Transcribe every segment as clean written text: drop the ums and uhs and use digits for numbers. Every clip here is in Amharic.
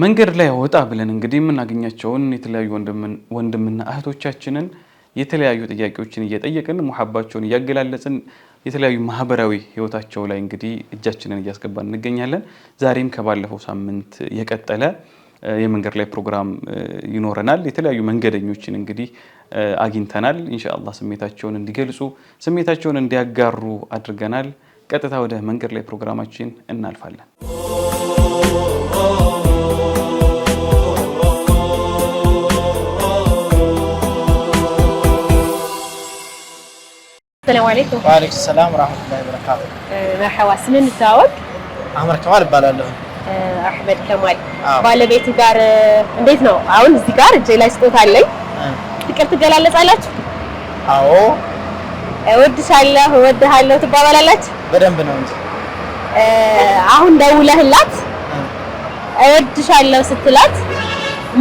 መንገድ ላይ ወጣ ብለን እንግዲህ የምናገኛቸውን የተለያዩ ወንድምና እህቶቻችንን የተለያዩ ጥያቄዎችን እየጠየቅን ሙሐባቸውን እያገላለጽን የተለያዩ ማህበራዊ ህይወታቸው ላይ እንግዲህ እጃችንን እያስገባን እንገኛለን። ዛሬም ከባለፈው ሳምንት የቀጠለ የመንገድ ላይ ፕሮግራም ይኖረናል። የተለያዩ መንገደኞችን እንግዲህ አግኝተናል። ኢንሻአላህ ስሜታቸውን እንዲገልጹ ስሜታቸውን እንዲያጋሩ አድርገናል። ቀጥታ ወደ መንገድ ላይ ፕሮግራማችን እናልፋለን። السلام عليكم. وعليكم السلام ورحمة الله وبركاته. مرحبا سنين نتعاوق؟ عمر كمال ببالالሁ አህመድ ከማል ባለቤት ጋር እንዴት ነው? አሁን እዚህ ጋር እጄ ላይ ስጦታ አለኝ። ፍቅር ትገላለጻላችሁ? አዎ። እወድሻለሁ እወድሃለሁ ትባባላላችሁ? በደንብ ነው እንጂ አሁን ደውለህላት እወድሻለሁ ስትላት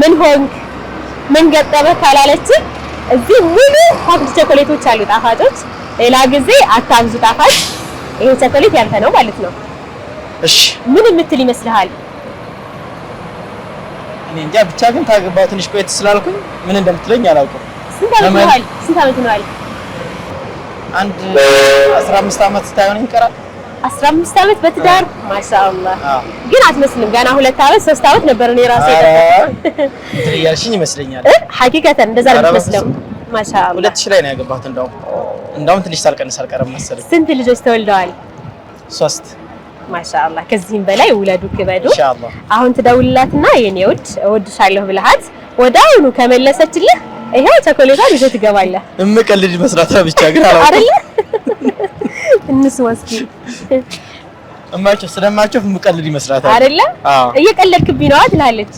ምን ሆንክ ምን ገጠመህ ካላለች እዚህ ሙሉ ሆት ቸኮሌቶች አሉ ጣፋጮች ሌላ ጊዜ አታብዙ ጣፋጭ ይሄ ቸኮሌት ያንተ ነው ማለት ነው። እሺ ምን የምትል ይመስልሃል? እኔ እንጃ ብቻ ግን ታገባው ትንሽ ቆይት ስላልኩኝ ምን እንደምትለኝ አላውቅም። ስንት ዓመት ነው? አንድ 15 ዓመት ታየውን ይቀራል። 15 ዓመት በትዳር ማሻአላህ። ግን አትመስልም ገና 2 ዓመት 3 ዓመት ነበር እኔ ራሴ ያልሽኝ ይመስለኛል። ሐቂቀተን እንደዛ ነው መስለው ማሻአላህ። 2000 ላይ ነው ያገባሁት። እንደውም ትንሽ ሳልቀንስ አልቀረም መሰለኝ። ስንት ልጆች ተወልደዋል? 3 ማሻአላህ። ከዚህም በላይ ውለዱ ክበዱ ኢንሻአላህ። አሁን ትደውልላትና የኔ ውድ እወድሻለሁ ብለሃት ወዳውኑ ከመለሰችልህ ይሄው ቸኮሌቷን ይዘህ ትገባለህ። እምቀልድ መስራት ብቻ ግን አላውቅም አይደለ? እንስ ወስኪ ስለማቸው እምቀልድ ይመስላታል አይደለ? እየቀለድክብኝ ነው ትላለች።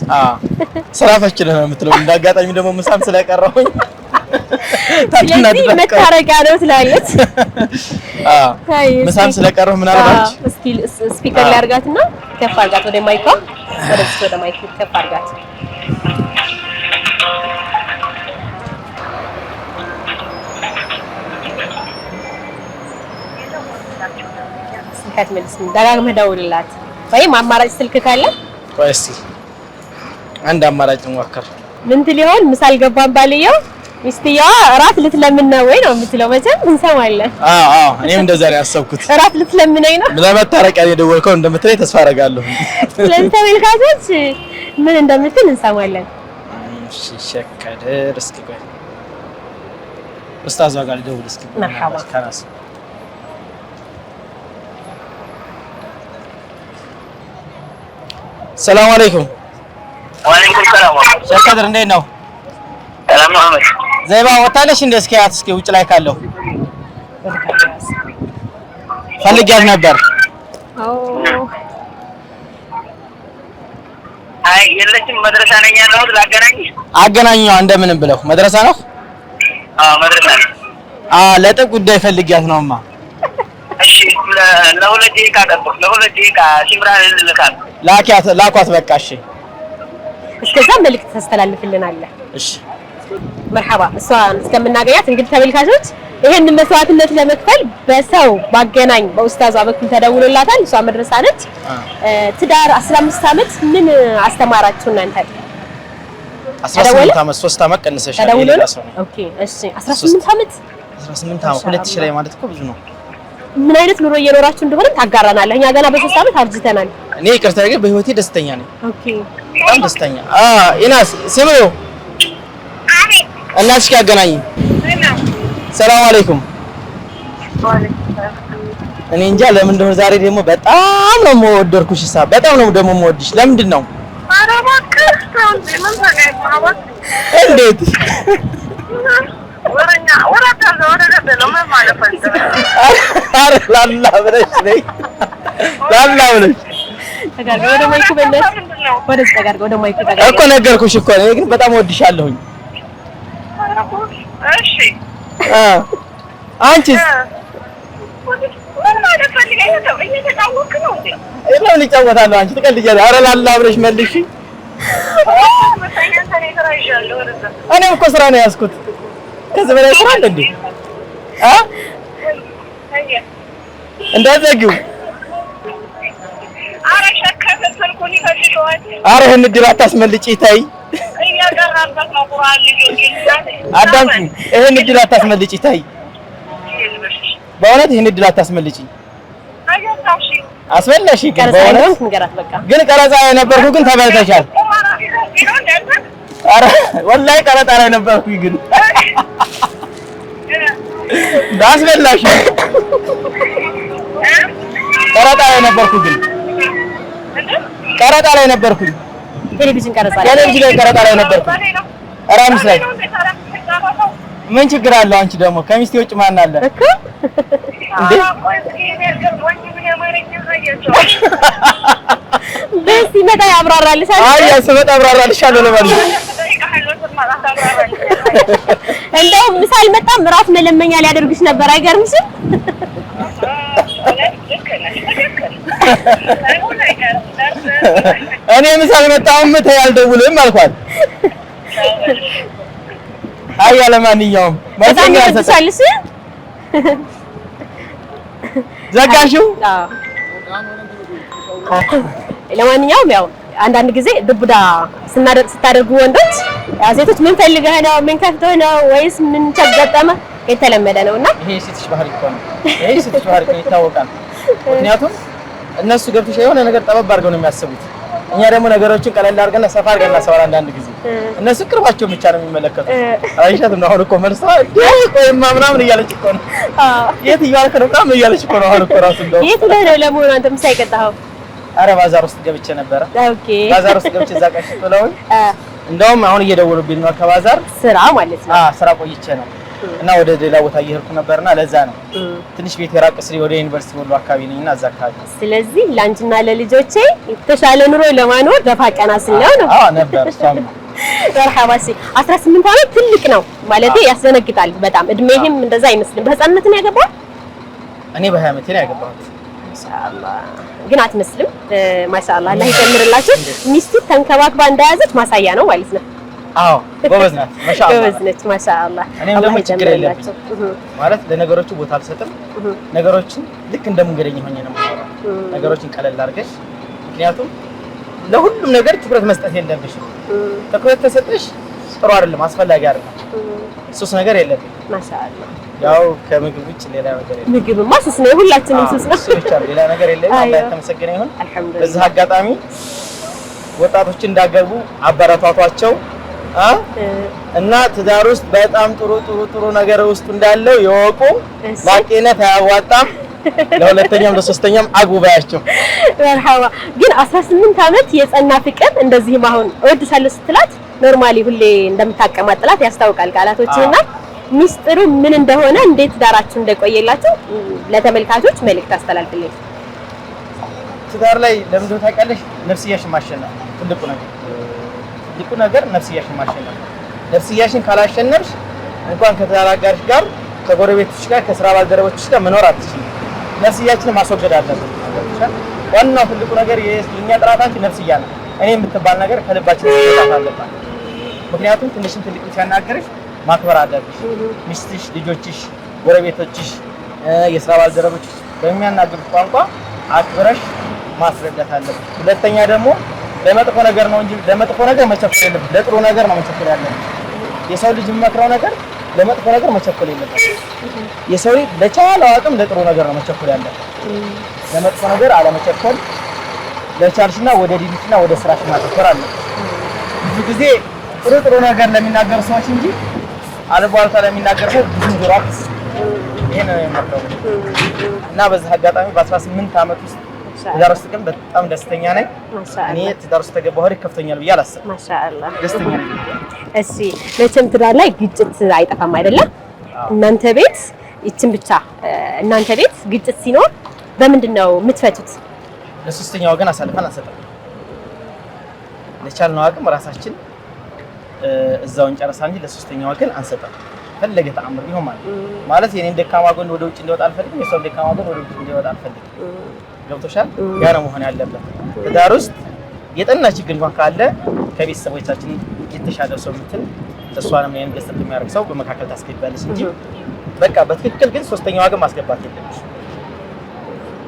ስራ ፈችለህ ነው የምትለው። እንዳጋጣሚ ደግሞ ምሳም ስለቀረሁኝ ስለዚህ መታረቂያ ነው ትላለች። ምሳም ስለቀረሁ ምን አልባች እስኪ ስፒከር ላይ አድርጋትና ከፍ አድርጋት ወደ ማይኳ ወደ ማይኩ ከፍ አድርጋት። ስልካት መልስ ደጋግመህ ደውልላት ወይም አማራጭ ስልክ ካለ ቆይ እስኪ አንድ አማራጭ እንሞክር። ምን ትሊሆን ምሳል ገባን ባልየው ሚስትየዋ እራት ልትለምን ነው ወይ ነው የምትለው። መቼም እንሰማለን። እኔም እንደዛ ነው ያሰብኩት። እራት ልትለምነኝ ነው ለመታረቂያ የደወልከው እንደምትለኝ ተስፋ አደርጋለሁ። ስለዚህ ተመልካቾች ምን እንደምትል እንሰማለን። እሺ ሸከደር እስኪ ቆይ ኡስታዝ ጋር ልደውል እስኪ። መርሐባ ካላስ ሰላም አለይኩም። ወአለይኩም ሰላም። ሸከደር እንዴት ነው? ሰላም ነው አህመድ። ዘይባ ወጣለሽ እንደ እስኪያት እስኪ ውጭ ላይ ካለው ፈልጊያት ነበር። አይ የለችም መድረሳ ነኝ ያለሁት። አገናኘው እንደምንም ብለው መድረሳ ነው። መድረሳ ነው። ለጥብ ጉዳይ ፈልጊያት ነውማ። እሺ ለሁለት ደቂቃ ቀጥሮ ለሁለት ደቂቃ ሲምራን ልልካት ላኳት በቃ። እሺ እስከዛ መልእክት ታስተላልፍልናለህ። እሺ መርሐባ። እሷን እስከምናገኛት እንግዲህ ተመልካቾች ይሄንን መስዋዕትነት ለመክፈል በሰው ባገናኝ በኡስታዟ በኩል ተደውሎላታል። እሷ መድረሳ ነች። ትዳር 15 ዓመት ምን አስተማራችሁ እናንተ? 18 ዓመት 3 ዓመት ቀንሰሻል። ኦኬ እሺ 18 ዓመት 2000 ላይ ማለት እኮ ብዙ ነው። ምን አይነት ኑሮ እየኖራችሁ እንደሆነ ታጋራናለህ። እኛ ገና በ3 ዓመት አርጅተናል። እኔ ይቅርታ ግን በህይወቴ ደስተኛ ነኝ። ኦኬ በጣም ደስተኛ። ኢናስ ስሚው እናትሽ ያገናኝ። ሰላም አለይኩም። እኔ እንጃ ለምን እንደሆነ ዛሬ ደግሞ በጣም ነው የምወደድኩሽ። በጣም ነው ደግሞ የምወድሽ። ለምንድን ነው? እንዴት ላላ ብለሽ ነይ ላላ ብለሽ እኮ ነገርኩሽ እኮ እኔ ግን በጣም እወድሻለሁኝ። እሺ አንቺስ ምን ማለት ፈልገህ ነው? እየተጫወትክ ነው እንዴ? ለምን ይጫወታለሁ? አንቺ ትቀልጃለሽ። ኧረ ላላ ብለሽ መልሽ። እኔም እኮ ስራ ነው ያዝኩት። ከዚህ በላይ ስራ አለ እንዴ? እንዳትዘጊው። ኧረ ሸከፍ ኧረ ይሄን እድል አታስመልጪ ታይ አዳምጪ ይሄን እድል አታስመልጪ ታይ በእውነት ይሄን እድል አታስመልጪ አስበላሽ ግን ቀረጻ የነበርኩ ግን ተበልተሻል ኧረ ወላሂ ቀረጻ ላይ ነበርኩ ግን አስበላሽ ቀረጻ ላይ ነበርኩ ግን ቀረጻ ላይ ነበርኩ ቴሌቪዥን ቀረጻ ላይ ነበርኩ ራምስ ላይ ምን ችግር አለው አንቺ ደግሞ ከሚስቴ ውጭ ማን አለ እኮ እንዴ በስ ይመጣ ያብራራልሻል አይ ስመጣ ያብራራልሻለሁ ለማለት እንደው ምሳል መጣም ራስ መለመኛ ሊያደርግሽ ነበር አይገርምሽም እኔ ምሳል መጣም ተያልደውልም አልኳት አይ ለማንኛውም በጣም ያሰሳልሽ ዘጋሽው ለማንኛውም ያው አንዳንድ ጊዜ ድብዳ ስታደርጉ ወንዶች ያው ሴቶች ምን ፈልገህ ነው ምን ከፍተህ ነው ወይስ ምን ቸገጠመ የተለመደ ነውና ይሄ ሴትሽ ባህሪ እኮ ነው ይሄ ሴትሽ ባህሪ እኮ ይታወቃል ምክንያቱም እነሱ ገብተሽ የሆነ ነገር ጠበብ አድርገው ነው የሚያስቡት እኛ ደግሞ ነገሮችን ቀለል አድርገን ሰፋ አድርገን እናሰዋለን አንዳንድ ጊዜ እነሱ ቅርባቸውን ብቻ ነው የሚመለከቱት አይሻት ነው አሁን እኮ መልሳ ቆይማ ምናምን እያለች እኮ ነው የት እያልክ ነው ምናምን እያለች እኮ ነው አሁን እኮ ራሱ እንደው የት ነው ለመሆኑ አንተ ምሳ ይቀጣው አረ ባዛር ውስጥ ገብቼ ነበር ኦኬ ባዛር ውስጥ ገብቼ እዛ ቀሽ ብለውኝ እንደውም አሁን እየደወሉብኝ ነው ከባዛር ስራ ማለት ነው ስራ ቆይቼ ነው እና ወደ ሌላ ቦታ እየሄድኩ ነበርና ለዛ ነው ትንሽ ቤት የራቅ ስሪ ወደ ዩኒቨርሲቲ ወሎ አካባቢ ነኝና እዛ አካባቢ ስለዚህ ላንቺና ለልጆቼ የተሻለ ኑሮ ለማኖር ደፋ ቀና ስለው ነው ነበር እሷም መርሐባ 18 ዓመት ትልቅ ነው ማለት ያስደነግጣል በጣም እድሜህም እንደዛ አይመስልም በህፃንነት ነው ያገባው እኔ በ20 ዓመቴ ነው ያገባሁት ማሻአላህ ግን አትመስልም ማሻአላህ አላህ ይጨምርላችሁ ሚስቱ ተንከባክባ እንደያዘች ማሳያ ነው ማለት ነው አዎ ጎበዝ ናት ማሻአላህ ጎበዝ ነች ማሻአላህ እኔም ደግሞ ችግር የለብኝም ማለት ለነገሮቹ ቦታ አልሰጥም ነገሮችን ልክ እንደምንገደኝ ሆኜ ነው ነገሮችን ቀለል አድርገሽ ምክንያቱም ለሁሉም ነገር ትኩረት መስጠት የለብሽም ትኩረት ተሰጠሽ ጥሩ አይደለም አስፈላጊ አይደለም ሱስ ነገር የለብኝ ማሻአላህ ያው ከምግብ ውጭ ሌላ ነገር የለም ምግብማ ሱስ ነው ሁላችንም ሱስ ነው ሌላ ነገር የለም አላህ የተመሰገነ ይሁን አልሐምዱሊላህ በዚህ አጋጣሚ ወጣቶች እንዳገቡ አበረታቷቸው እና ትዳር ውስጥ በጣም ጥሩ ነገር ውስጥ እንዳለው ይወቁ ማቄነት አያዋጣም ለሁለተኛም ለሶስተኛም አግባያቸው መርሐባ ግን 18 ዓመት የጸና ፍቅር እንደዚህም አሁን እወድሻለሁ ስትላት ኖርማሊ ሁሌ እንደምታቀማጥላት ያስታውቃል ቃላቶችና ሚስጥሩ ምን እንደሆነ እንዴት ዳራችሁ እንደቆየላችሁ ለተመልካቾች መልእክት አስተላልፍልኝ ትዳር ላይ ለምን ታውቂያለሽ ነፍስያሽን ማሸነፍ ትልቁ ነገር ነፍስያሽን ማሸነፍ ነፍስያሽን ካላሸነፍሽ እንኳን ከትዳር አጋርሽ ጋር ከጎረቤቶች ጋር ከስራ ባልደረቦች ጋር መኖር አትችልም ነፍስያችንን ማስወገድ አለብን ዋናው ትልቁ ነገር የኛ ጥራታችን ነፍስያ ነው እኔ የምትባል ነገር ከልባችን መውጣት አለባት ምክንያቱም ትንሽም ትልቅም ሲያናገርሽ ማክበር አለብሽ ሚስትሽ ልጆችሽ ጎረቤቶችሽ የስራ ባልደረቦችሽ በሚያናግሩሽ ቋንቋ አክብረሽ ማስረዳት አለብሽ ሁለተኛ ደግሞ ለመጥፎ ነገር ነው እንጂ ለመጥፎ ነገር መቸኮል የለብሽ ለጥሩ ነገር ነው መቸኮል ያለብሽ የሰው ልጅ የሚመክረው ነገር ለመጥፎ ነገር መቸኮል የለብሽ የሰው ልጅ ለቻለው አቅም ለጥሩ ነገር ነው መቸኮል ያለብሽ ለመጥፎ ነገር አለመቸኮል ለቻልሽና ወደ ዲዲሽና ወደ ስራሽ ማተኮር አለብሽ ብዙ ጊዜ ጥሩ ነገር ለሚናገሩ ሰዎች እንጂ አልቧልታ ለሚናገር ሰው ብዙ ጆሮአት ይሄን ነው የማከረው እና በዚህ አጋጣሚ በ18 ዓመት ውስጥ ትዳር ውስጥ ግን በጣም ደስተኛ ነኝ እኔ ትዳር ውስጥ ተገባሁ ከፍተኛል ብዬ አላስብም ማሻአላህ ደስተኛ ነኝ እሺ መቼም ትዳር ላይ ግጭት አይጠፋም አይደለም እናንተ ቤት ይችን ብቻ እናንተ ቤት ግጭት ሲኖር በምንድነው የምትፈቱት ለሶስተኛ ወገን አሳልፈን አንሰጥም ለቻልነው አቅም ራሳችን እዛውን ጨርሳ እንጂ ለሶስተኛ ወገን አንሰጥም ፈለገ ተአምር ቢሆን ማለት የኔን ደካማ ጎን ወደ ውጭ እንዲወጣ አልፈልግም የሷን ደካማ ጎን ወደ ውጭ እንዲወጣ አልፈልግም ገብቶሻል ያ ነው መሆን ያለበት ትዳር ውስጥ የጠና ችግር እንኳን ካለ ከቤተሰቦቻችን የተሻለ ሰው ምትል እሷንም የኔን ገስት የሚያርግ ሰው በመካከል ታስገባለች እንጂ በቃ በትክክል ግን ሶስተኛ ወገን ማስገባት የለብሽ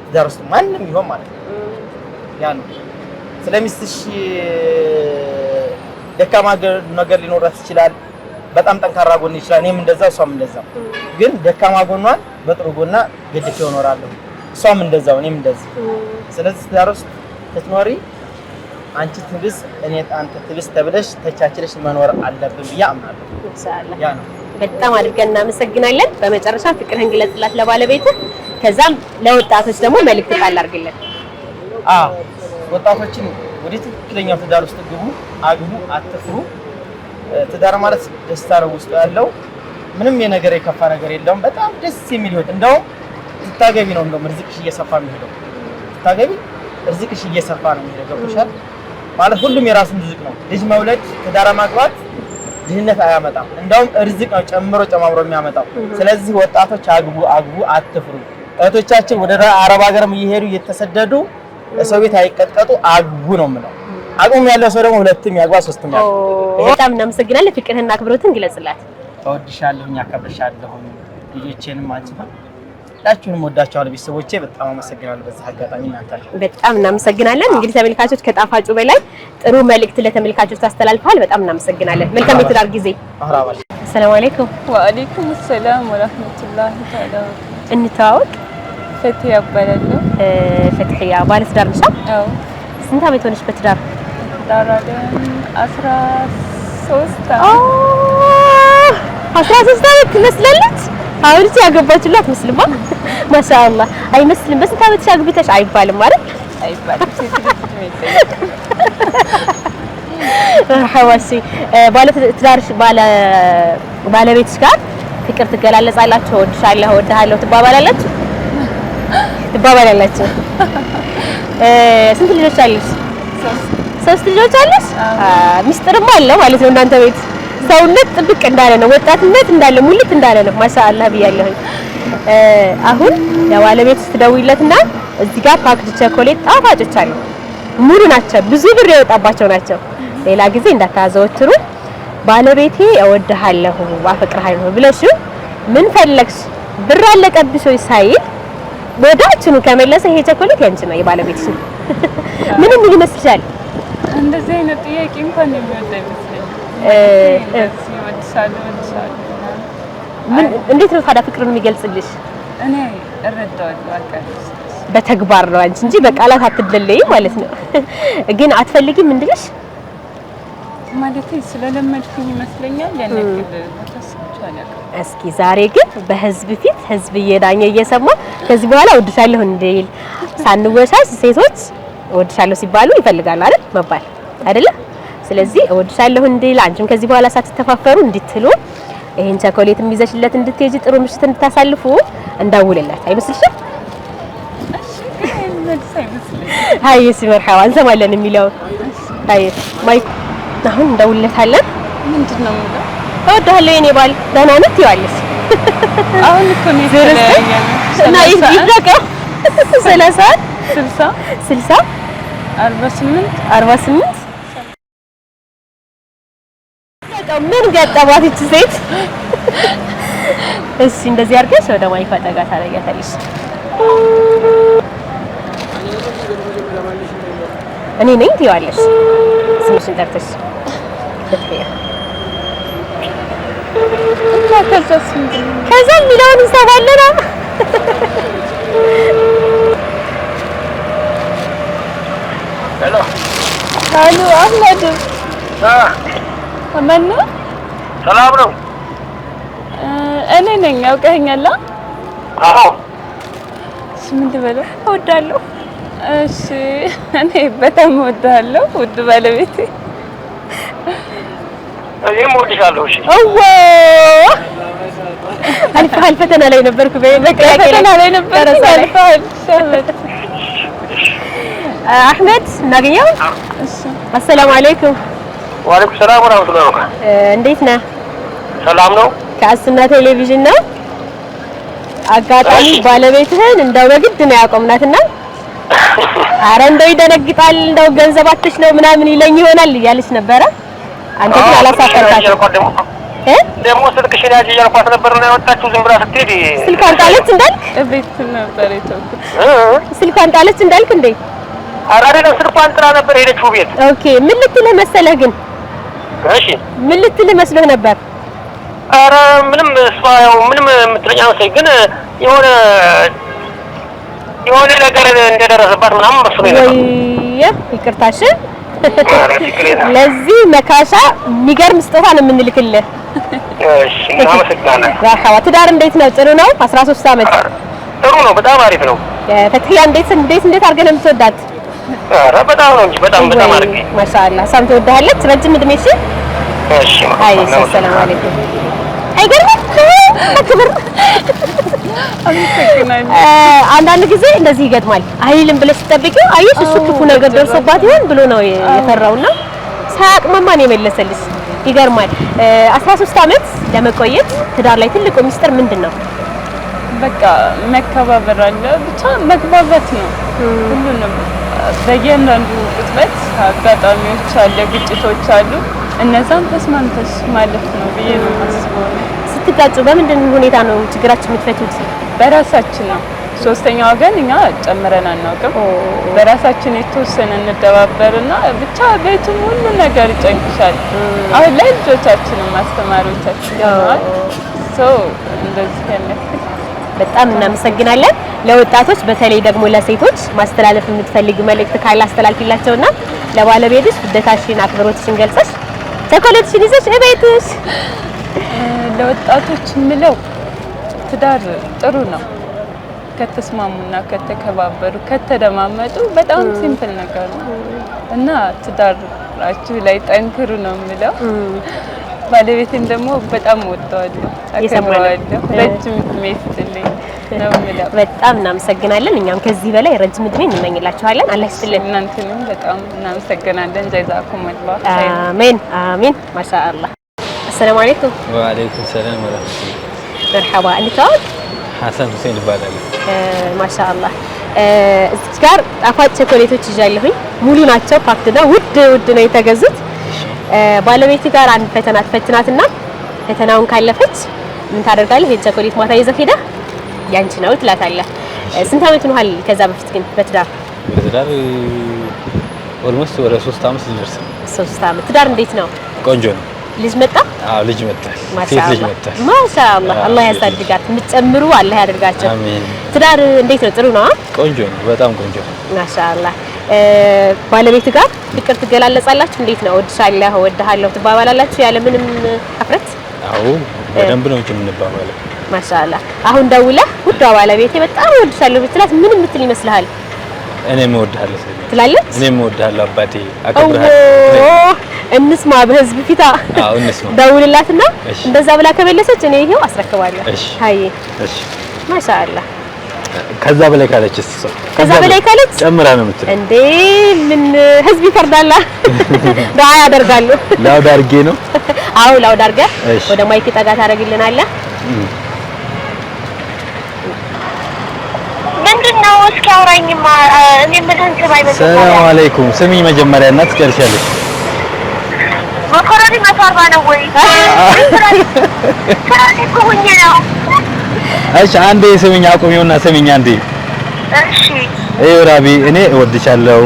ትዳር ውስጥ ማንንም ይሆን ማለት ነው ያ ነው ስለሚስትሽ ደካማ ነገር ሊኖራት ይችላል በጣም ጠንካራ ጎን ይችላል እኔም እንደዛው እሷም እንደዛው ግን ደካማ ጎኗን በጥሩ ጎና ገድፌ እኖራለሁ እሷም እንደዛው እኔም እንደዚህ ስለዚህ ትዳር ውስጥ ስትኖሪ አንቺ ትብስ እኔ አንተ ትብስ ተብለሽ ተቻችለሽ መኖር አለብን ብዬ አምናለሁ ኢንሻአላህ ያ ነው በጣም አድርገን እናመሰግናለን በመጨረሻ ፍቅርህን ግለጽላት ለባለቤትህ ከዛም ለወጣቶች ደግሞ መልእክት ቃል አድርግልን ወጣቶችን ወደ ትክክለኛው ትዳር ውስጥ ግቡ አግቡ አትፍሩ ትዳር ማለት ደስታ ነው ውስጥ ያለው ምንም የነገር የከፋ ነገር የለውም በጣም ደስ የሚል ህይወት እንደውም ትታገቢ ነው እንደውም ርዝቅሽ እየሰፋ የሚሄደው ትታገቢ ርዝቅሽ እየሰፋ ነው የሚሄደው ገብቶሻል ማለት ሁሉም የራሱን ርዝቅ ነው ልጅ መውለድ ትዳር ማግባት ድህነት አያመጣም እንደውም ርዝቅ ነው ጨምሮ የሚያመጣው ስለዚህ ወጣቶች አግቡ አትፍሩ እህቶቻችን ወደ አረብ ሀገርም እየሄዱ እየተሰደዱ ሰው ቤት አይቀጥቀጡ አግቡ ነው የምለው አቅም ያለው ሰው ደግሞ ሁለትም ያግባ ሶስትም ያግባ በጣም እናመሰግናለን ፍቅርህና አክብሮትን ግለጽላት እወድሻለሁኝ አከብርሻለሁኝ ልጆቼንም አንቺም ሁላችሁንም ወዳችኋለሁ ቤተሰቦቼ በጣም አመሰግናለሁ በዚህ አጋጣሚ እናንተ በጣም እናመሰግናለን እንግዲህ ተመልካቾች ከጣፋጩ በላይ ጥሩ መልእክት ለተመልካቾች ታስተላልፋል በጣም እናመሰግናለን መልካም የትዳር ጊዜ አህራባል ሰላም አለይኩም ወአለይኩም ሰላም ወራህመቱላሂ ተዓላ እንተዋወቅ ፈትያ እባላለሁ ፈትያ ባለ ትዳር ነሽ አዎ ስንት ዓመት ሆነሽ በትዳር ዳራደን 13 ዓመት ትመስላለች አሁን እቺ ያገባችላት መስልማ ማሻአላህ አይመስልም በስንት ዓመትሽ አግብተሽ አይባልም ማለት አይባልም ሴት ልጅ ሐዋሲ ባለ ትዳርሽ ባለቤትሽ ጋር ፍቅር ትገላለጻላችሁ ወድሻለሁ ወድሃለሁ ትባባላላችሁ ስንት ልጆች አሉሽ ሶስት ልጆች አሉሽ ሚስጥርም አለ ማለት ነው እናንተ ቤት ሰውነት ጥብቅ እንዳለ ነው ወጣትነት እንዳለ ሙልት እንዳለ ነው ማሻአላህ ብያለሁ አሁን ለባለቤትሽ ትደውይለትና እዚህ ጋር ፓክድ ቸኮሌት ጣፋጮች አሉ ሙሉ ናቸው ብዙ ብር የወጣባቸው ናቸው ሌላ ጊዜ እንዳታዘወትሩ ባለቤቴ እወድሃለሁ አፈቅርሃለሁ ብለሽ ምን ፈለግሽ ብር አለቀብሽ ወይ ሳይል ወዳችኑ ከመለሰ ይሄ ቸኮሌት ያንቺ ነው የባለቤትሽ ምንም ይመስልሻል እንደዚህ አይነት ጥያቄ እንኳን የሚወጣ ይመስለኛል ምን እንዴት ነው ታዲያ ፍቅርን የሚገልጽልሽ እኔ እረዳዋለሁ አውቃለሁ በተግባር ነው አንቺ እንጂ በቃላት አትደለይ ማለት ነው ግን አትፈልጊም እንድልሽ ማለት ስለለመድኩኝ ይመስለኛል ያነክል ተሰጥቷል እስኪ ዛሬ ግን በህዝብ ፊት ህዝብ እየዳኘ እየሰማ ከዚህ በኋላ እወድሻለሁ እንዴል ሳንወሻሽ ሴቶች እወድሻለሁ ሲባሉ ይፈልጋሉ አይደል መባል አይደለ ስለዚህ እወድሻለሁ እንዴል አንቺም ከዚህ በኋላ ሳትተፋፈሩ እንድትሉ ይሄን ቸኮሌትም ይዘሽለት እንድትሄጂ ጥሩ ምሽት እንድታሳልፉ እንዳውልላት አይመስልሽም هاي اسمي مرحبا እንሰማለን የሚለው هاي ማይክ አሁን እንደውልለታለን ምንድነው የሚለው እወድሃለሁ የኔ ባል ደህና ነህ ትይዋለሽ አሁን እኮ ነው ይለኛል እና ይደቀ 30 60 60 48 ምን ገጠማት እቺ ሴት እሺ እንደዚህ አድርገሽ ወደ ማይክ አጠጋ ታደርጊያታለሽ እኔ ነኝ ትይዋለሽ ስምሽን ጠርተሽ ከዛ የሚለውን እንሰማለና ሄሎ አሉ አህመድ ማን ነው ሰላም ነው እኔ ነኝ አውቀኸኛል አዎ ምን ልበለው እወዳለሁ እሺ እኔ በጣም እወዳለሁ ውድ ባለቤቴ እኔም እወድሻለሁ እሺ አልፈሃል ፈተና ላይ ነበርኩ ፈተና ላይ ነበርኩ አልፈሃል አህመድ እናገኘው እሺ አሰላሙ አለይኩም ወአለይኩም ሰላም ወራህመቱላሂ ወበረካቱ እንዴት ነህ ሰላም ነው ከአስና ቴሌቪዥን ነው አጋጣሚ ባለቤትህን እንደው በግድ ነው ያቆምናትና አረ እንደው ይደነግጣል እንደው ገንዘብ አትሽ ነው ምናምን ይለኝ ይሆናል እያለች ነበረ አንተ ግን አላሳፈርካትም ደግሞ ስልክሽን ያዥ እያልኳት ነበር ነው ያወጣችው ዝም ብላ ስትሄድ ስልኳን ጣለች እንዳልክ እቤት ነበር የተውኩት ስልኳን ጣለች እንዳልክ እንዴ አራዳ ስልኳን ጥራ ነበር ሄደችው ቤት። ኦኬ ምን ልትልህ መሰለህ ግን? እሺ ምን ልትልህ መስሎህ ነበር? ኧረ ምንም እሷ ያው ምንም የምትለኝ መሰለኝ ግን የሆነ ነገር እንደደረሰባት ምናምን መስሎኝ ነበር። ወይ ይቅርታሽ ለዚህ መካሻ የሚገርም ስጦታ ነው የምንልክልህ። እሺ እናመሰግናለን። መርሐባ ትዳር እንዴት ነው? ጥሩ ነው? 13 ዓመት ጥሩ ነው። በጣም አሪፍ ነው። ፈትያ እንዴት አድርገህ ነው የምትወዳት? ኧረ በጣም ነው እንጂ በጣም አድርጌ ማሻአላህ ሳም ትወዳለች። ረጅም እድሜ እሺ። እሺ አይ ሰላም አለይኩም። አይገርምም? ክብር አንዳንድ ጊዜ እንደዚህ ይገጥማል። አይልም ብለሽ ስትጠብቂው አየሽ እሱ ክፉ ነገር ደርሶባት ይሆን ብሎ ነው የፈራውና ሳያቅማማ ነው የመለሰልሽ። ይገርማል። 13 ዓመት ለመቆየት ትዳር ላይ ትልቁ ሚስጥር ምንድነው? በቃ መከባበር አለ፣ ብቻ መግባባት ነው። ሁሉንም በእያንዳንዱ ቅጽበት አጋጣሚዎች አለ፣ ግጭቶች አሉ። እነዛን ተስማምተሽ ማለፍ ነው ብዬ ነው የማስበው። ስትጋጩ በምንድን ሁኔታ ነው ችግራችሁ የምትፈቱት? በራሳችን ነው። ሶስተኛ ወገን እኛ ጨምረን አናውቅም። በራሳችን የተወሰነ እንደባበርና ብቻ ቤቱን ሁሉ ነገር ይጨንቅሻል። አሁን ላይ ልጆቻችንን ማስተማሪዎቻችን ነው እንደዚህ ያለ በጣም እናመሰግናለን። ለወጣቶች በተለይ ደግሞ ለሴቶች ማስተላለፍ የምትፈልጊው መልእክት ካለ አስተላልፊላቸውና ለባለቤትሽ ውደታሽን አክብሮትሽን ገልጸሽ ቸኮሌትሽን ይዘሽ እቤትሽ ለወጣቶች ምለው ትዳር ጥሩ ነው ከተስማሙና ከተከባበሩ ከተደማመጡ በጣም ሲምፕል ነገር ነው እና ትዳራችሁ ላይ ጠንክሩ ነው የምለው። ባለቤቴን ደግሞ በጣም ወደዋለሁ፣ አከብረዋለሁ። ረጅም እድሜ ይስጥልኝ ነው የምለው። በጣም እናመሰግናለን። እኛም ከዚህ በላይ ረጅም እድሜ እንመኝላችኋለን። አላህ ይስጥልን። እናንተንም በጣም እናመሰግናለን። ጀዛኩም አላህ። አሜን አሜን። ማሻአላህ። አሰላሙ አለይኩም። ወአለይኩም ሰላም ወራህመቱላህ። መርሐባ። እንታወቅ? ሐሰን ሁሴን ይባላል። ማሻአላህ። እዚህ ጋር ጣፋጭ ቸኮሌቶች ይዣለሁኝ። ሙሉ ናቸው፣ ፓክድ ነው። ውድ ነው የተገዙት። ባለቤት ጋር አንድ ፈተና ትፈትናትና ፈተናውን ካለፈች ምን ታደርጋለህ? የቸኮሌት ማታ ይዘህ ሄደህ ያንቺ ነው ትላታለህ። ስንት አመት ሆኗል? ከዛ በፊት ግን በትዳር ኦልሞስት ወደ 3 አመት ሊደርስ ነው። 3 አመት። ትዳር እንዴት ነው? ቆንጆ ነው። ልጅ መጣ? አዎ ልጅ መጣ። ሴት ልጅ መጣ። ማሻአላህ አላህ ያሳድጋት። የምትጨምሩ አላህ ያደርጋቸው። አሜን። ትዳር እንዴት ነው? ጥሩ ነው? ቆንጆ ነው። በጣም ቆንጆ ነው። ማሻአላህ። ባለቤት ጋር ፍቅር ትገላለጻላችሁ? እንዴት ነው? እወድሻለሁ፣ እወድሃለሁ ትባባላላችሁ ያለ ምንም ሀፍረት? አዎ በደንብ ነው የምንባባለው። ማሻአላህ። አሁን ደውለህ ውዷ ባለቤቴ በጣም እወድሻለሁ ብትላት ምን የምትል ይመስልሃል? እኔም እወድሃለሁ ትላለች? እኔም እወድሃለሁ አባቴ አከብርሃለሁ። እንስማ በህዝብ ፊታ። አዎ እንስማ። ደውልላትና እንደዛ ብላ ከመለሰች እኔ ይሄው አስረክባለሁ። እሺ ሃይ እሺ። ማሻአላህ። ከዛ በላይ ካለችስ? ከዛ በላይ ካለች ጨምራ ነው የምትለው እንዴ? ምን ህዝብ ይፈርዳላ? ዱዓ ያደርጋሉ። ላውድ አድርጌ ነው? አዎ ላውድ አድርገህ ወደ ማይክ ጠጋ ታደርግልናለህ። ምንድነው? እስኪ አውራኝማ። እኔ ምንድን ሰማይ በሰማይ። ሰላም አለይኩም። ስሚኝ መጀመሪያ እና ትጨርሻለሽ። መኮረኒ 140 ነው ወይ? እሺ አንዴ ስሚኝ፣ አቁሚውና ስሚኝ አንዴ። እሺ ራቢ፣ እኔ እወድሻለሁ፣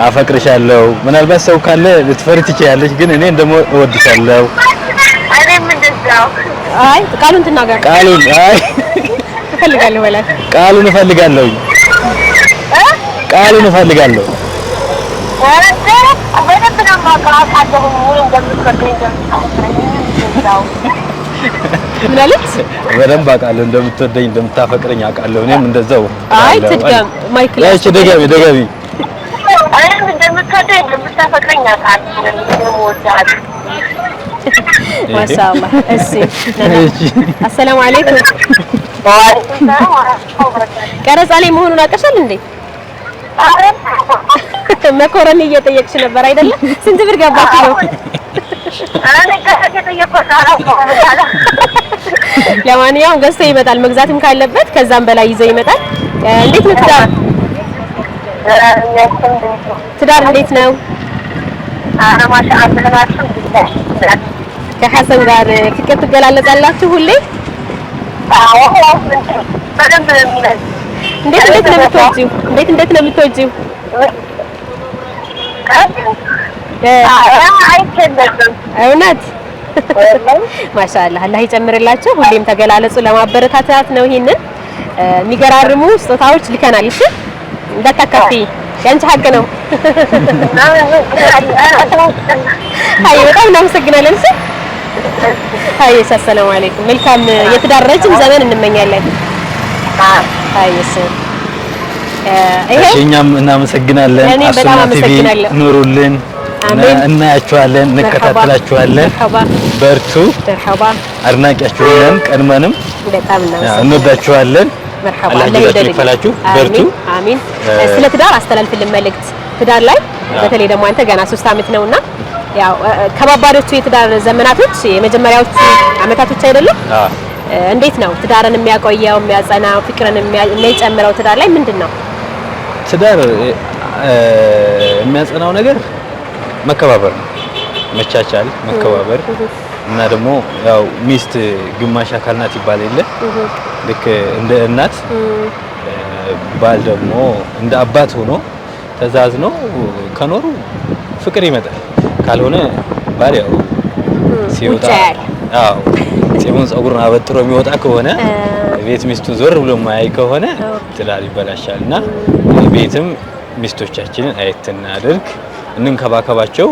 አፈቅርሻለሁ። ምናልባት ሰው ካለ ልትፈሪ ትችያለሽ፣ ግን እኔ ደግሞ እወድሻለሁ። እኔም እንደዛው። አይ ቃሉን ትናገር። ቃሉን እፈልጋለሁ በላት። ቃሉን እፈልጋለሁ። ቃሉን እፈልጋለሁ። ምን አለች? በደንብ አውቃለሁ እንደምትወደኝ እንደምታፈቅረኝ አውቃለሁ። እኔም እንደዛው። አይ ትድገም ማይክ ላይ እሺ ደገሚ። እኔም እንደምትወደኝ እንደምታፈቅረኝ አውቃለሁ። ማሻአላህ። እሺ አሰላሙ አለይኩም። ቀረጻ ላይ መሆኑን አውቀሻል እንዴ? መኮረኒ እየጠየቅሽ ነበር አይደለ? ስንት ብር ገባች ነው? ለማንኛውም ገዝቶ ይመጣል። መግዛትም ካለበት ከዛም በላይ ይዞ ይመጣል። እንዴት ነው ትዳር እንዴት ነው? ከሐሰን ጋር ፍቅር ትገላለጻላችሁ ሁሌ? እንዴት ነው የምትወጂው? እውነት ማሻአላህ አላህ ይጨምርላችሁ። ሁሌም ተገላለጹ ለማበረታታት ነው። ይሄንን የሚገራርሙ ስጦታዎች ልከናል። እሺ እንዳታካፊ ያንቺ ሀቅ ነው። አይ በጣም እናመሰግናለን። እሺ አይ ሰላም አለይኩም። መልካም የትዳር ረጅም ዘመን እንመኛለን። አይ እኛም እናመሰግናለን። አሱና ቲቪ ኑሩልን። እናያችኋለን፣ እንከታተላችኋለን። በርቱ። አድናቂያችሁ ነን። ቀድመንም በጣም እንወዳችኋለን። አላህ ይወደድላችሁ። በርቱ። አሚን። ስለ ትዳር አስተላልፍልን መልእክት። ትዳር ላይ በተለይ ደግሞ አንተ ገና 3 አመት ነውና ያው ከባባዶቹ የትዳር ዘመናቶች የመጀመሪያዎቹ አመታቶች አይደለም? እንዴት ነው ትዳርን የሚያቆየው የሚያጸናው ፍቅርን የሚጨምረው ትዳር ላይ ምንድነው? ትዳር የሚያጸናው ነገር መከባበር ነው። መቻቻል፣ መከባበር እና ደግሞ ያው ሚስት ግማሽ አካል ናት ይባል የለ ልክ እንደ እናት ባል ደግሞ እንደ አባት ሆኖ ተዛዝኖ ከኖሩ ፍቅር ይመጣል። ካልሆነ ባል ያው ሲወጣ ጺሙን ጸጉሩን አበጥሮ የሚወጣ ከሆነ ቤት ሚስቱን ዞር ብሎ ማያይ ከሆነ ትዳር ይበላሻልና ቤትም ሚስቶቻችንን አየት እናድርግ፣ እንንከባከባቸው።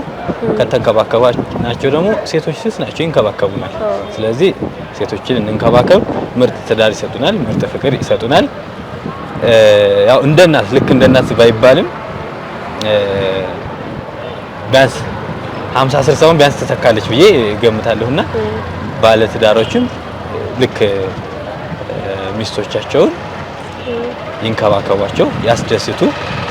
ከተንከባከባናቸው ደግሞ ሴቶች ስስ ናቸው ይንከባከቡናል። ስለዚህ ሴቶችን እንንከባከብ። ምርጥ ትዳር ይሰጡናል፣ ምርጥ ፍቅር ይሰጡናል። ያው እንደ እናት ልክ እንደ እናት ባይባልም ቢያንስ 50-60 ቢያንስ ተተካለች ብዬ ገምታለሁና ባለ ትዳሮችም ልክ ሚስቶቻቸውን ይንከባከቧቸው፣ ያስደስቱ።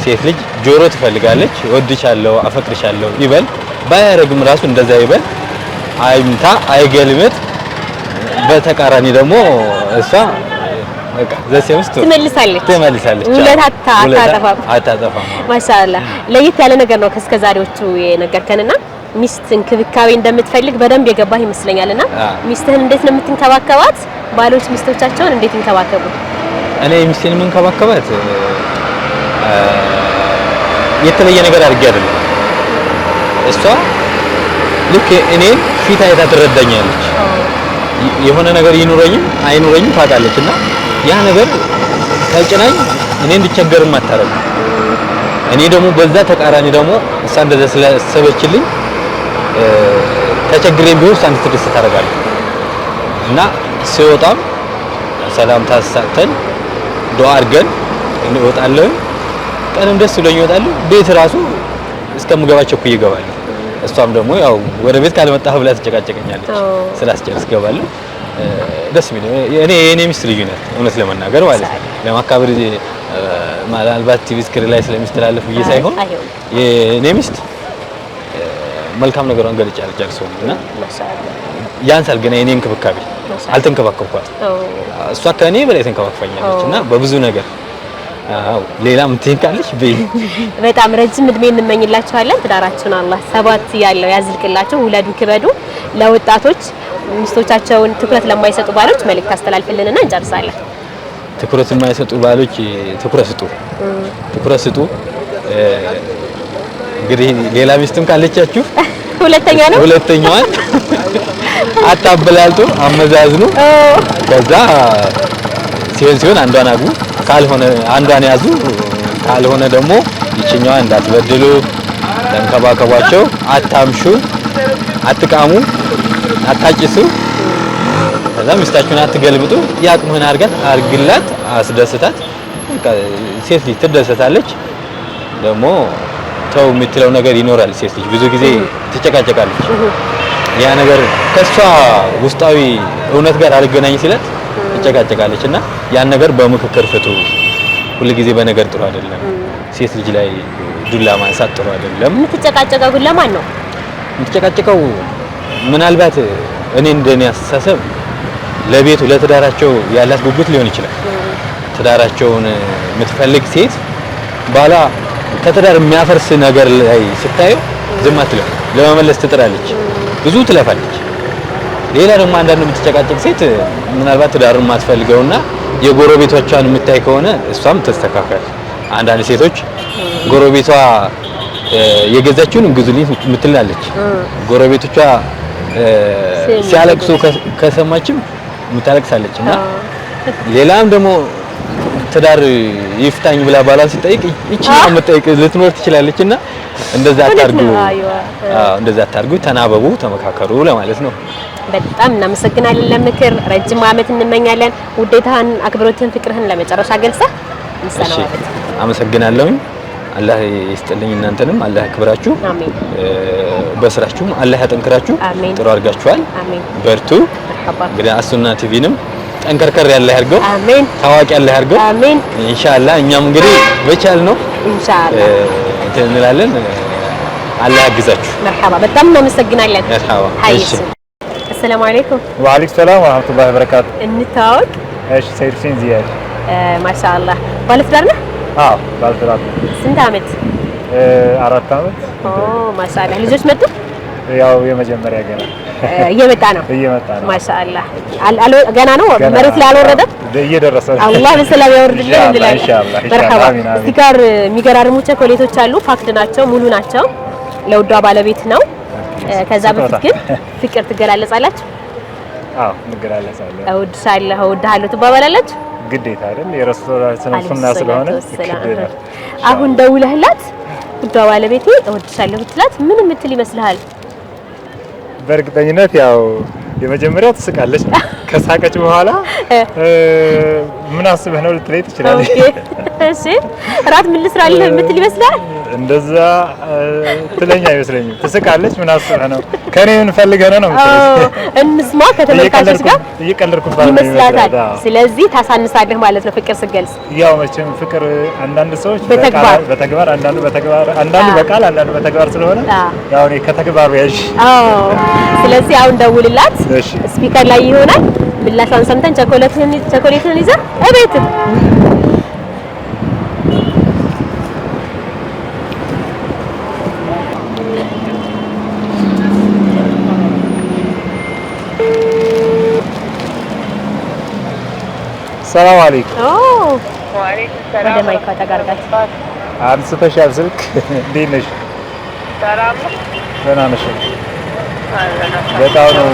ሴት ልጅ ጆሮ ትፈልጋለች። ወድሻለሁ፣ አፈቅርሻለሁ ይበል። ባያረግም ራሱ እንደዛ ይበል። አይምታ፣ አይገልምጥ። በተቃራኒ ደግሞ እሷ በቃ ዘሴምስት ትመልሳለች። ውለታ አታጠፋም። ማሻአላህ ለየት ያለ ነገር ነው ከስከዛሬዎቹ የነገርከንና ሚስት እንክብካቤ እንደምትፈልግ በደንብ የገባህ ይመስለኛልና ሚስትህን እንዴት ነው የምትንከባከባት? ባሎች ሚስቶቻቸውን እንዴት ይንከባከቡ? እኔ ሚስቴን የምንከባከባት የተለየ ነገር አድርጌ አይደለም። እሷ ልክ እኔን ፊት አይታ ትረዳኛለች። የሆነ ነገር ይኑረኝም አይኑረኝም ታውቃለችና ያ ነገር ተጭናኝ እኔ እንድቸገርም አታረግ። እኔ ደግሞ በዛ ተቃራኒ ደግሞ እሷ እንደዛ ስለሰበችልኝ ተቸግሬም ቢሆን እሷ እንድትደሰት ታደርጋለች እና ሲወጣም ሰላምታ ሰጥተን ዱአ አድርገን እንወጣለን። ቀንም ደስ ብሎኝ እወጣለሁ። ቤት ራሱ እስከምገባቸው እኮ ይገባል። እሷም ደግሞ ያው ወደ ቤት ካልመጣህ ብላ ትጨቃጨቀኛለች። ስላስጨርስ ገባለሁ። ደስ የሚል የኔ ሚስት ልዩ ናት፣ እውነት ለመናገር ማለት ነው። ለማካበር ምናልባት ቲቪ ስክሪን ላይ ስለሚስተላለፍ ብዬ ሳይሆን የኔ ሚስት መልካም ነገሯን ገልጬ አልጨርሰውም እና ያንሳል ግን የኔ እንክብካቤ አልተንከባከብኳት። እሷ ከኔ በላይ ተንከባክፋኛለች እና በብዙ ነገር ሌላ ምን ካለሽ በጣም ረጅም እድሜ እንመኝላችኋለን። ትዳራችሁን አላህ ሰባት ያለው ያዝልቅላችሁ። ውለዱ፣ ክበዱ። ለወጣቶች ሚስቶቻቸውን ትኩረት ለማይሰጡ ባሎች መልእክት አስተላልፍልንና እንጨርሳለን። ትኩረት የማይሰጡ ባሎች ትኩረት ስጡ። እንግዲህ ሌላ ሚስትም ካለቻችሁ ሁለተኛዋን አታበላልጡ፣ አመዛዝኑ። ከዛ ሲሆን አንዷን አግቡ፣ ካልሆነ አንዷን ያዙ፣ ካልሆነ ደግሞ ይችኛዋን እንዳትበድሉ፣ ተንከባከቧቸው። አታምሹ፣ አትቃሙ፣ አታጭሱ። ከዛ ሚስታችሁን አትገልብጡ። ያቅምህን አርግላት፣ አስደስታት። ሴት ልጅ ትደሰታለች። ደግሞ ተው የምትለው ነገር ይኖራል። ሴት ልጅ ብዙ ጊዜ ትጨቃጨቃለች። ያ ነገር ከሷ ውስጣዊ እውነት ጋር አልገናኝ ሲላት ትጨቃጨቃለች እና ያን ነገር በምክክር ፍቱ። ሁሉ ጊዜ በነገር ጥሩ አይደለም። ሴት ልጅ ላይ ዱላ ማንሳት ጥሩ አይደለም። የምትጨቃጨቀው ግን ለማን ነው የምትጨቃጨቀው? ምናልባት እኔ እንደኔ አስተሳሰብ ለቤቱ ለትዳራቸው ያላት ጉጉት ሊሆን ይችላል። ትዳራቸውን የምትፈልግ ሴት ባላ ከትዳር የሚያፈርስ ነገር ላይ ስታየው ዝም አትልም፣ ለመመለስ ትጥራለች፣ ብዙ ትለፋለች። ሌላ ደግሞ አንዳንድ የምትጨቃጨቅ ሴት ምናልባት ትዳርን የማትፈልገውና የጎረቤቶቿን የምታይ ከሆነ እሷም ተስተካከል። አንዳንድ ሴቶች ጎረቤቷ የገዛችውን ግዙልኝ ምትላለች። ጎረቤቶቿ ሲያለቅሱ ከሰማችም ምታለቅሳለች እና ሌላም ደግሞ ትዳር ይፍታኝ ብላ ባሏን ሲጠይቅ እቺ ነው መጠይቅ ልትኖር ትችላለች እና እንደዛ አታርጉ። እንደዛ አታርጉ፣ ተናበቡ፣ ተመካከሩ ለማለት ነው። በጣም እናመሰግናለን ለምክር። ረጅም ዓመት እንመኛለን። ውዴታህን፣ አክብሮትህን፣ ፍቅርህን ለመጨረሻ ገልጸህ እንሰናበት። አመሰግናለሁ። አላህ ይስጥልኝ፣ እናንተንም አላህ ያክብራችሁ። አሜን። በስራችሁም አላህ ያጠንክራችሁ። ጥሩ አድርጋችኋል። አሜን። በርቱ። እንግዲህ አሱና ቲቪንም ጠንከርከር ያለ ያርገው። አሜን። ታዋቂ ያለ ያርገው። አሜን። ኢንሻአላህ እኛም እንግዲህ በቻል ነው ኢንሻአላህ እንላለን። አላህ ያግዛችሁ። መርሐባ። በጣም እናመሰግናለን። መርሐባ። እሺ። አሰላሙ አለይኩም። ወአለይኩም ሰላም ወራህመቱላሂ ወበረካቱ። እንታወቅ። እሺ፣ ሰይድ ሁሴን ዚያድ። ማሻአላህ። ባለትዳር ነህ? አዎ፣ ባለትዳር። ስንት ዓመት? 4 ዓመት። ማሻአላህ። ልጆች መጡ? ያው የመጀመሪያ ገና እየመጣ ነው። ማሻአላህ። ገና ነው፣ መሬት ላይ አልወረደም። እየደረሰ ነው። አላህ በሰላም ያወርድልን እንላለን። ኢንሻአላህ። መርሐባ። እዚህ ጋር የሚገራርሙ ቸኮሌቶች አሉ። ፓክድ ናቸው፣ ሙሉ ናቸው። ለውዷ ባለቤት ነው። ከዛ በፊት ግን ፍቅር ትገላለጻላችሁ? አዎ፣ እንገላለጻለን። እወድሻለሁ፣ እወድሃለሁ ትባባላላችሁ? ግዴታ አይደል? የረሱላችን ሱና ስለሆነ ግዴታ። አሁን ደውለህላት ውዷ ባለቤቴ እወድሻለሁ ብትላት ምን የምትል ይመስልሃል? በእርግጠኝነት ያው የመጀመሪያው ትስቃለች። ከሳቀች በኋላ ምን አስበህ ነው ልትለይ ትችላለች። እሺ፣ እራት ምን ልስራልህ የምትል ይመስልሃል? እንደዛ ትለኛ አይመስለኝም። ትስቃለች። ምን አስበህ ነው ከኔ ምን ፈልገህ ነው የምትለኝ። እንስማ ከተመልካቾች ጋር እየቀለድኩባት ይመስላታል። ስለዚህ ታሳንሳለህ ማለት ነው ፍቅር ስትገልጽ። ያው መቼም ፍቅር አንዳንድ ሰዎች በተግባር አንዳንዱ በቃል አንዳንዱ በተግባር ስለሆነ ያው እኔ ከተግባሩ ያዥ። ስለዚህ አሁን ደውልላት፣ ስፒከር ላይ ይሆናል። ምላሿን ሰምተን ቸኮሌትህን ይዘህ እቤት ሰላም አለይኩም። ወአለይኩም ሰላም። ወደ ማይካ ተጋርጋት አንስተሻል ስልክ። እንዴት ነሽ? ሰላም። ደህና ነሽ? በጣም ነው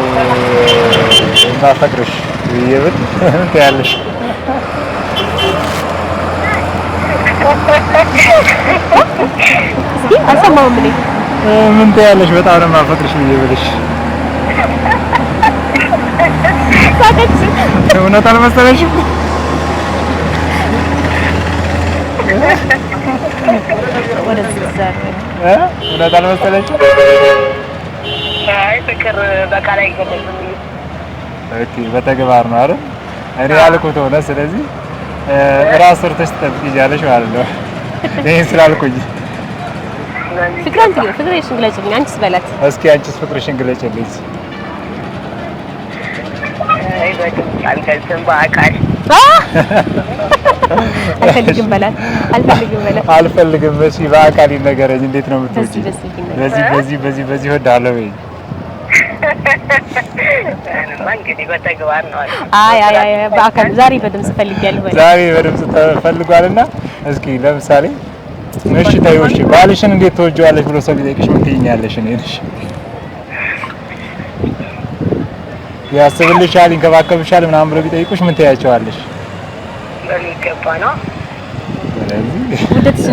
የማፈቅርሽ ብዬ ብል ምን ትያለሽ? እስኪ አልሰማሁም። ምን ትያለሽ? በጣም ነው የማፈቅርሽ ብዬ ብልሽ ሳቀች። እውነት አልመሰለሽም? እውነት አልመሰለሽም? አይ ፍቅር በቃል አይገለጽም። ኦኬ፣ በተግባር ነው አይደል? እኔ ያልኩት ሆነ። ስለዚህ ራስ ሰርተሽ ትጠብቂኛለሽ ማለት ነው። ይሄን ስላልኩኝ ፍቅርሽን ግለጭልኝ። አንቺስ በላት እስኪ። አንቺስ ፍቅርሽን ግለጭልኝ። አይ በቃ አልገልጽም በአካል አልፈልግም በላት። አልፈልግም። እሺ በአካል ይነገረኝ። እንዴት ነው የምትወጪ? በዚህ እወድሃለሁ በይኝ። እንግዲህ በተግባር ነው። አይ በአካል ዛሬ በድምጽ ፈልጊያለሁ። ዛሬ በድምጽ ተፈልጓልና እስኪ ለምሳሌ እሺ ተይው። እሺ ባልሽን እንዴት ትወጂዋለሽ ብሎ ሰው ቢጠይቅሽ ምን ትይኛለሽ? እኔ ነሽ ያስብልሻል፣ ይንከባከብሻል ምናምን ብሎ ቢጠይቁሽ ምን ትያቸዋለሽ? በሚገባ ነው።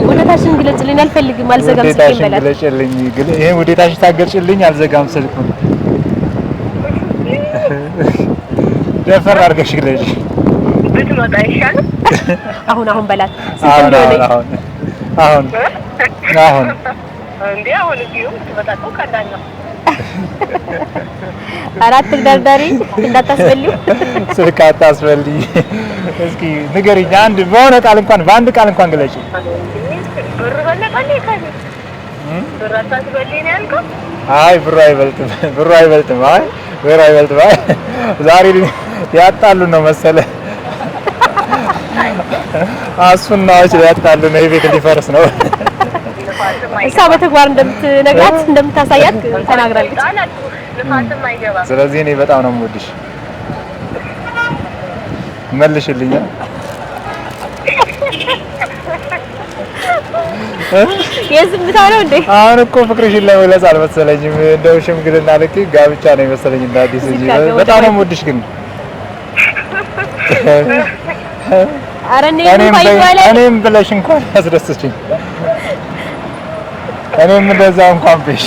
ውዴታሽን ግለጭልኝ። አልፈልግም፣ አልዘጋም ስልኬን በላት። ግለጭልኝ። ይሄን ውዴታሽን ታገልጭልኝ። አልዘጋም ስልኩን። ደፈር አድርገሽ ግለጭ። ብትመጣ ይሻላል። አሁን በላት። አሁን እንዴ አሁን ቢሆን ትመጣው ካዳኛ አራት ደርዳሪ እንዳታስፈልዩ፣ ስልክ አታስፈልይ። እስኪ ንገሪኝ፣ በአንድ ቃል እንኳን ግለጪ። ብር በለቀኝ ካለ ብር አታስፈልይ ነው ያልከው? አይ ብሩ አይበልጥም። አይ ዛሬ ያጣሉ ነው መሰለ። አሱናዎች ያጣሉ ነው። የቤት ሊፈርስ ነው። እሷ በተግባር እንደምታሳያት ተናግራለች። ስለዚህ እኔ በጣም ነው የምወድሽ። መልሽልኝ። የዝምታ ነው እንዴ? አሁን እኮ ፍቅርሽን ለመግለጽ አልመሰለኝም። እንደው ሽምግልና ልክ ጋብቻ ነው የመሰለኝ እንደ አዲስ እንጂ በጣም ነው የምወድሽ ግን ኧረ እኔም ብለሽ እንኳን አስደስችኝ። እኔም እንደዛ እንኳን ብሽ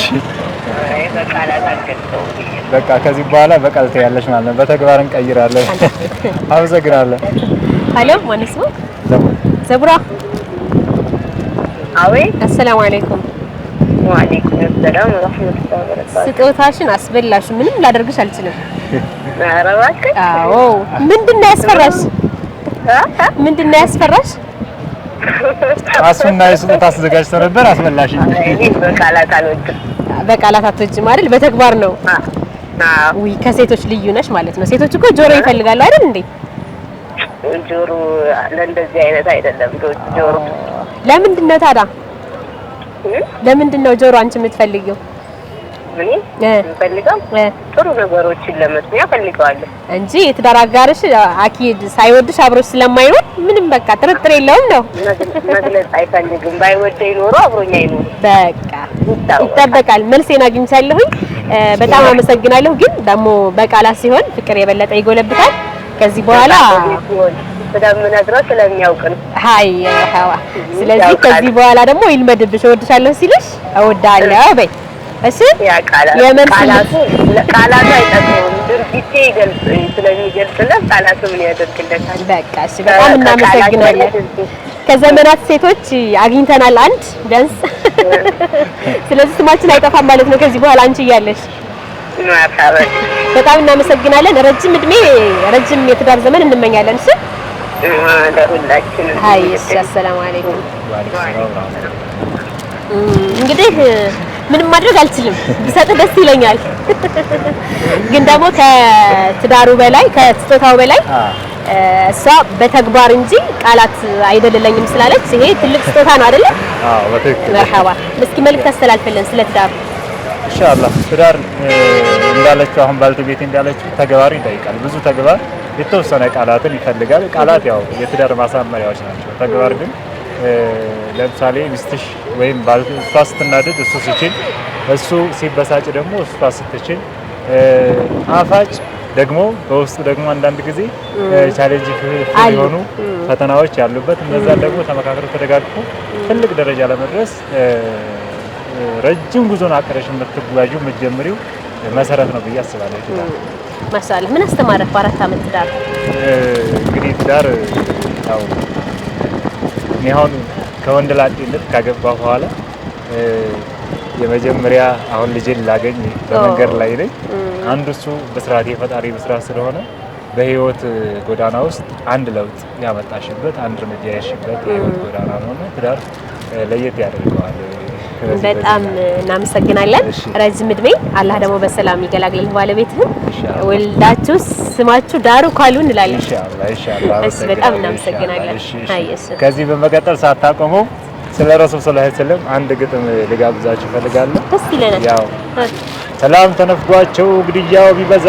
በቃ ከዚህ በኋላ በቃል ትያለሽ ማለት ነው። በተግባር እንቀይራለን። አመሰግናለሁ። ሄሎ ማነው? ዘቡራ። አቤት። አሰላሙ አለይኩም። ወአለይኩም ሰላም ወራህመቱላሂ ወበረካቱ። ስጦታሽን አስበላሽ። ምንም ላደርግሽ አልችልም። ኧረ እባክህ። አዎ። ምንድነው ያስፈራሽ? ምንድነው ያስፈራሽ? አሱና የስጦታ አዘጋጅተው ነበር አስበላሽኝ። በቃላት አልወድም። በቃላት አትወጂም አይደል? በተግባር ነው። ውይ ከሴቶች ልዩ ነሽ ማለት ነው። ሴቶች እኮ ጆሮ ይፈልጋሉ አይደል እንዴ? ጆሮ ለእንደዚህ አይነት አይደለም። ጆሮ ለምንድን ነው ታዲያ? ለምንድን ነው ጆሮ አንቺ የምትፈልጊው? እኔ የምፈልገው ጥሩ ነገሮችን ለመስሚያ ፈልገዋለሁ እንጂ የትዳር አጋርሽ አኪድ ሳይወድሽ አብሮሽ ስለማይኖር ምንም በቃ ጥርጥር የለውም ነው። መግለጽ አይፈልግም። ባይወደኝ ኖሮ አብሮኝ አይኖርም። በቃ ይጠበቃል። መልሴን አግኝቻለሁኝ። በጣም አመሰግናለሁ። ግን ደግሞ በቃላት ሲሆን ፍቅር የበለጠ ይጎለብታል። ከዚህ በኋላ ስለምነግረው ስለሚያውቅ ነው። ሃይ ሀዋ። ስለዚህ ከዚህ በኋላ ደግሞ ይልመድብሽ። እወድሻለሁ ሲልሽ እወዳለሁ በይ። እሺ ያ ቃላቱ አይጠቅመውም። ድርጊቴ ስለሚገልጽለት ቃላቱ ምን ያደርግለታል? በቃ እሺ፣ በጣም እናመሰግናለን። ከዘመናት ሴቶች አግኝተናል አንድ ቢያንስ። ስለዚህ ስማችን አይጠፋም ማለት ነው ከዚህ በኋላ አንቺ እያለሽ። በጣም እናመሰግናለን። ረጅም እድሜ ረጅም የትዳር ዘመን እንመኛለን። እሺ ለሁላችንም። አይ እሺ፣ አሰላሙ አለይኩም። እንግዲህ ምንም ማድረግ አልችልም። ብሰጥ ደስ ይለኛል። ግን ደግሞ ከትዳሩ በላይ ከስጦታው በላይ እሷ በተግባር እንጂ ቃላት አይደለኝም ስላለች ይሄ ትልቅ ስጦታ ነው አይደለ? አዎ በትክክል። መርሐባ። እስኪ መልዕክት አስተላልፈልን ስለ ትዳሩ። ኢንሻአላህ ትዳር እንዳለችው አሁን ባልተቤት እንዳለችው ተግባር ይጠይቃል። ብዙ ተግባር የተወሰነ ቃላትን ይፈልጋል። ቃላት ያው የትዳር ማሳመሪያዎች ናቸው። ተግባር ግን ለምሳሌ ሚስትሽ ወይም እሷ ስትናደድ እሱ ሲችል፣ እሱ ሲበሳጭ ደግሞ እሷ ስትችል፣ ጣፋጭ ደግሞ በውስጡ ደግሞ አንዳንድ ጊዜ ቻሌንጅ የሆኑ ፈተናዎች ያሉበት እነዛን ደግሞ ተመካክሮ ተደጋግፎ ትልቅ ደረጃ ለመድረስ ረጅም ጉዞን አቅረሽ የምትጓዡ የምትጀምሪው መሰረት ነው ብዬ አስባለሁ። ትዳር ማሻአላህ ምን አስተማረህ በአራት ዓመት ትዳር? እንግዲህ ትዳር ያው እኔ አሁን ከወንድ ላጤነት ካገባሁ በኋላ የመጀመሪያ አሁን ልጄን ላገኝ በመንገድ ላይ ነኝ። አንዱ እሱ በስርዓት የፈጣሪ በስርዓት ስለሆነ በህይወት ጎዳና ውስጥ አንድ ለውጥ ያመጣሽበት አንድ እርምጃ ያሽበት የህይወት ጎዳና ነውና ትዳር ለየት ያደርገዋል። በጣም እናመሰግናለን። ረጅም እድሜ አላህ ደግሞ በሰላም ይገላግልህ ባለቤትህን። ወልዳችሁ ስማችሁ ዳሩ ካሉ እንላለን። ኢንሻአላህ። እሺ በጣም እናመሰግናለን። አይስ ከዚህ በመቀጠል ሳታቆመው ስለ ረሱል ሰለላሁ ዐለይሂ ወሰለም አንድ ግጥም ልጋብዛችሁ እፈልጋለሁ። ደስ ይለናል። ያው ሰላም ተነፍጓቸው ግድያው ቢበዛ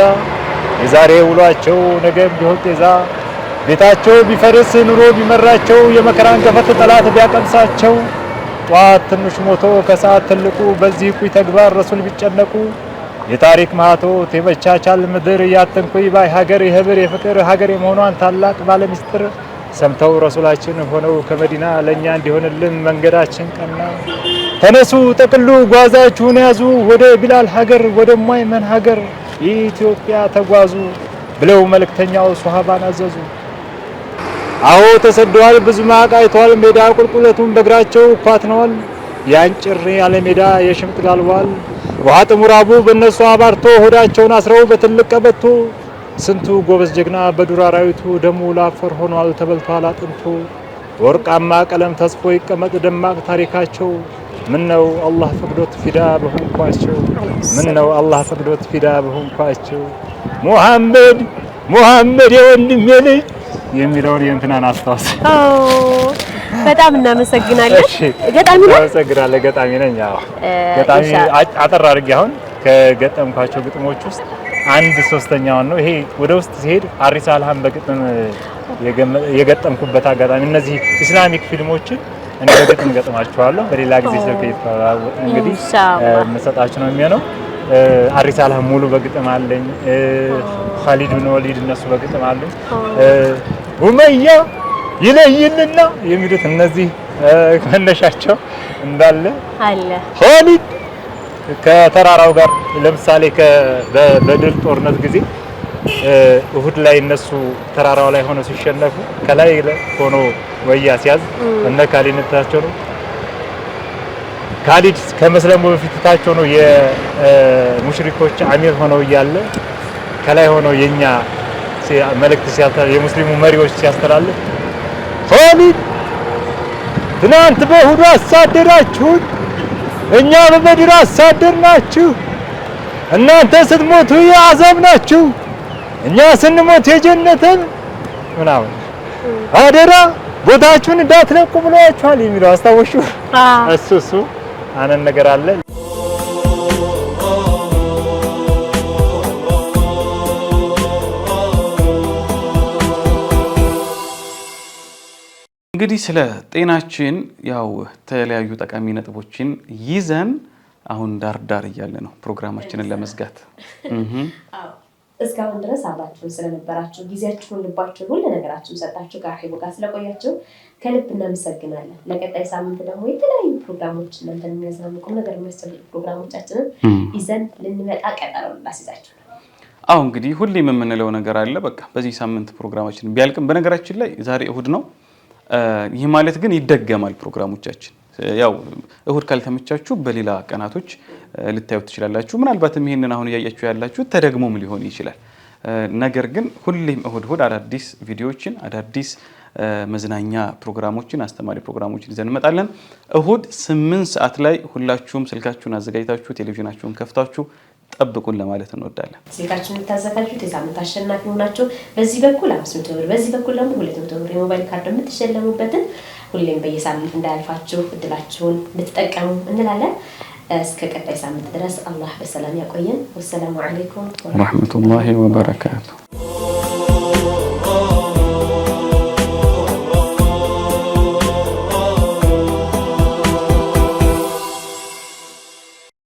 የዛሬ ውሏቸው ነገ ቢሆን ጤዛ ቤታቸው ቢፈርስ ኑሮ ቢመራቸው የመከራን ገፈት ጠላት ቢያቀምሳቸው ጧት ትንሽ ሞቶ ከሰዓት ትልቁ በዚህ እኩይ ተግባር ረሱል ቢጨነቁ የታሪክ ማህቶት የመቻቻል ምድር ያተንኩይ ባይ ሀገር የህብር የፍቅር ሀገር የመሆኗን ታላቅ ባለሚስጥር ሰምተው ረሱላችን ሆነው ከመዲና ለኛ እንዲሆንልን መንገዳችን ቀና ተነሱ ጠቅሉ ጓዛችሁን ያዙ ወደ ቢላል ሀገር ወደ ማይመን ሀገር ኢትዮጵያ ተጓዙ ብለው መልእክተኛው ሱሐባን አዘዙ። አዎ ተሰደዋል ብዙ ማቅ አይተዋል ሜዳ ቁልቁለቱን በእግራቸው ኳትነዋል ያንጭር ያለ ሜዳ የሽምጥ ጋልቧል ውሃ ጥሙራቡ በእነሱ አባርቶ ሆዳቸውን አስረው በትልቅ ቀበቶ ስንቱ ጎበዝ ጀግና በዱር አራዊቱ ደሙ ላፈር ሆኗል ተበልቷል አጥንቱ ወርቃማ ቀለም ተጽፎ ይቀመጥ ደማቅ ታሪካቸው ምን ነው አላህ ፈቅዶት ፊዳ በሆንኳቸው ምን ነው አላህ ፈቅዶት ፊዳ በሆንኳቸው ሙሐመድ የወንድሜ ልጅ የሚለውን የእንትናን አስታውስ። በጣም እናመሰግናለን። ገጣሚ ነው? እናመሰግናለን። ገጣሚ ነኝ። አዎ ገጣሚ አጠር አድርጌ አሁን ከገጠምኳቸው ግጥሞች ውስጥ አንድ ሶስተኛውን ነው። ይሄ ወደ ውስጥ ሲሄድ አሪሳ አልሃም በግጥም የገጠምኩበት አጋጣሚ እነዚህ ኢስላሚክ ፊልሞችን እኔ በግጥም ገጥማችኋለሁ። በሌላ ጊዜ ስልክ ይተዋወቅ እንግዲህ መሰጣችሁ ነው የሚሆነው። አሪሳላህ ሙሉ በግጥም አለኝ። ኻሊድ ብን ወሊድ እነሱ በግጥም አለኝ። ኡመያ ይለይልና የሚሉት እነዚህ መነሻቸው እንዳለ አለ። ኻሊድ ከተራራው ጋር ለምሳሌ በድል ጦርነት ጊዜ እሁድ ላይ እነሱ ተራራው ላይ ሆነው ሲሸነፉ ከላይ ሆኖ ወያ ሲያዝ እነ ካሊድነታቸው ነው። ካሊድ ከመስለሙ በፊትታቸው ነው የሙሽሪኮች አሚር ሆነው እያለ ከላይ ሆነው የኛ መልእክት ሲያስተላልፍ የሙስሊሙ መሪዎች ሲያስተላልፍ ካሊድ ትናንት በእሁድ አሳደራችሁን፣ እኛ በበድር አሳደርናችሁ። እናንተ ስትሞቱ የአዛብ ናችሁ፣ እኛ ስንሞት የጀነትን ምናምን አደራ ቦታችሁን እንዳትለቁ ብለዋችኋል የሚለው አስታወሹ። እሱ አነን ነገር አለ። እንግዲህ ስለ ጤናችን ያው የተለያዩ ጠቃሚ ነጥቦችን ይዘን አሁን ዳር እያለ ነው ፕሮግራማችንን ለመዝጋት። እስካሁን ድረስ አብራችሁን ስለነበራችሁ ጊዜያችሁን፣ ልባችሁን፣ ሁሉ ነገራችሁን ሰጣችሁ ከአኺቡ ጋር ስለቆያችሁ ከልብ እናመሰግናለን። ለቀጣይ ሳምንት ደግሞ የተለያዩ ፕሮግራሞች እናንተን የሚያዝናኑ ቁም ነገር የሚያስጨብጡ ፕሮግራሞቻችንን ይዘን ልንመጣ ቀጠሮ ላስይዛችሁ። አዎ እንግዲህ ሁሌም የምንለው ነገር አለ። በቃ በዚህ ሳምንት ፕሮግራማችን ቢያልቅም በነገራችን ላይ ዛሬ እሁድ ነው። ይህ ማለት ግን ይደገማል ፕሮግራሞቻችን። ያው እሁድ ካልተመቻችሁ በሌላ ቀናቶች ልታዩት ትችላላችሁ። ምናልባትም ይሄንን አሁን እያያችሁ ያላችሁ ተደግሞም ሊሆን ይችላል። ነገር ግን ሁሌም እሁድ አዳዲስ ቪዲዮዎችን፣ አዳዲስ መዝናኛ ፕሮግራሞችን፣ አስተማሪ ፕሮግራሞችን ይዘን እንመጣለን። እሁድ 8 ሰዓት ላይ ሁላችሁም ስልካችሁን አዘጋጅታችሁ ቴሌቪዥናችሁን ከፍታችሁ ጠብቁን ለማለት እንወዳለን። ስልካችሁን የምታዘጋጁት የሳምንት አሸናፊ ሆናችሁ በዚህ በኩል 500 ብር በዚህ በኩል ደግሞ 200 ብር የሞባይል ካርድ የምትሸለሙበትን ሁሌም በየሳምንት እንዳያልፋችሁ እድላችሁን ልትጠቀሙ እንላለን። እስከ ቀጣይ ሳምንት ድረስ አላህ በሰላም ያቆየን። ወሰላሙ አለይኩም ወራህመቱላሂ ወበረካቱ።